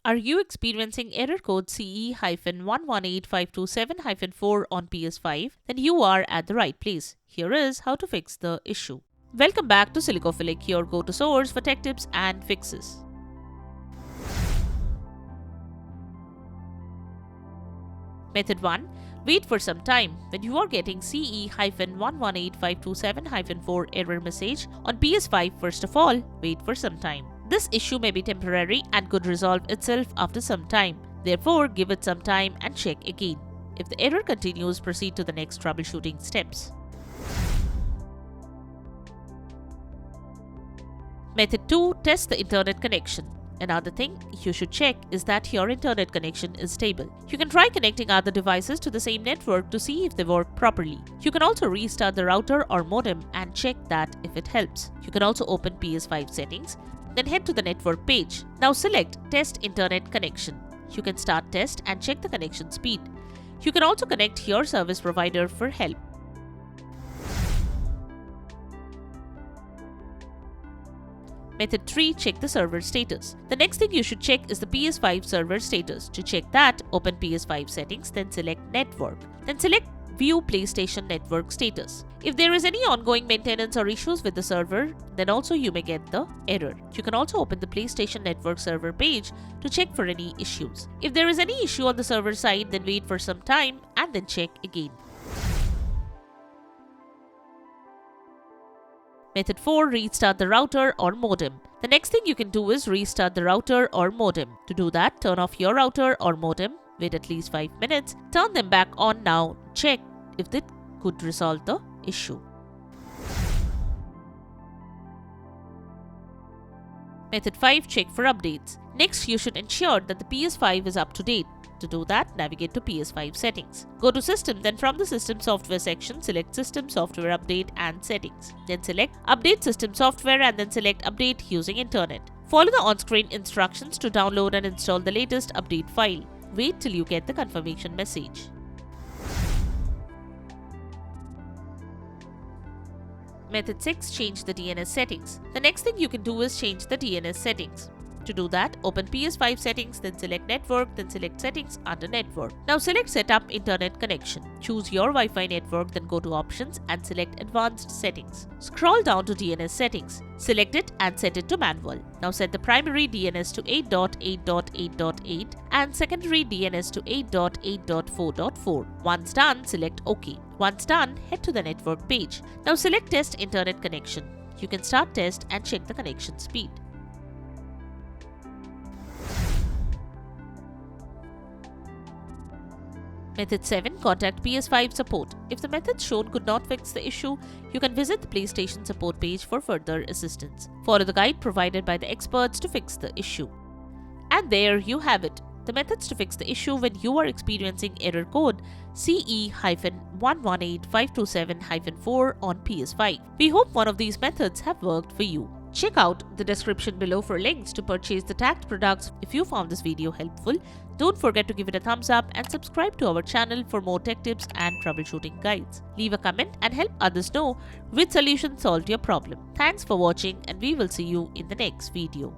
Are you experiencing error code CE-118527-4 on PS5? Then you are at the right place. Here is how to fix the issue. Welcome back to Silicophilic, your go-to source for tech tips and fixes. Method 1. Wait for some time. When you are getting CE-118527-4 error message on PS5, first of all, wait for some time. This issue may be temporary and could resolve itself after some time. Therefore, give it some time and check again. If the error continues, proceed to the next troubleshooting steps. Method 2. Test the internet connection. Another thing you should check is that your internet connection is stable. You can try connecting other devices to the same network to see if they work properly. You can also restart the router or modem and check that if it helps. You can also open PS5 settings, then head to the network page. Now select Test Internet Connection. You can start test and check the connection speed. You can also connect your service provider for help. Method 3. Check the server status. The next thing you should check is the PS5 server status. To check that, open PS5 settings, then select Network. Then select View PlayStation Network Status. If there is any ongoing maintenance or issues with the server, then also you may get the error. You can also open the PlayStation Network server page to check for any issues. If there is any issue on the server side, then wait for some time and then check again. Method 4. Restart the router or modem. The next thing you can do is restart the router or modem. To do that, turn off your router or modem, wait at least 5 minutes, turn them back on now, check if that could resolve the issue. Method 5. Check for updates. Next, you should ensure that the PS5 is up to date. To do that, navigate to PS5 settings. Go to System, then from the System Software section, select System Software Update and Settings. Then select Update System Software and then select Update using Internet. Follow the on-screen instructions to download and install the latest update file. Wait till you get the confirmation message. Method 6. Change the DNS settings. The next thing you can do is change the DNS settings. To do that, open PS5 settings, then select Network, then select Settings under Network. Now select Setup Internet Connection. Choose your Wi-Fi network, then go to Options and select Advanced Settings. Scroll down to DNS Settings. Select it and set it to Manual. Now set the primary DNS to 8.8.8.8 and secondary DNS to 8.8.4.4. Once done, select OK. Once done, head to the network page. Now select Test Internet Connection. You can start test and check the connection speed. Method 7. Contact PS5 support. If the method shown could not fix the issue, you can visit the PlayStation support page for further assistance. Follow the guide provided by the experts to fix the issue. And there you have it. The methods to fix the issue when you are experiencing error code CE-118527-4 on PS5. We hope one of these methods have worked for you. Check out the description below for links to purchase the tagged products. If you found this video helpful, don't forget to give it a thumbs up and subscribe to our channel for more tech tips and troubleshooting guides. Leave a comment and help others know which solution solved your problem. Thanks for watching and we will see you in the next video.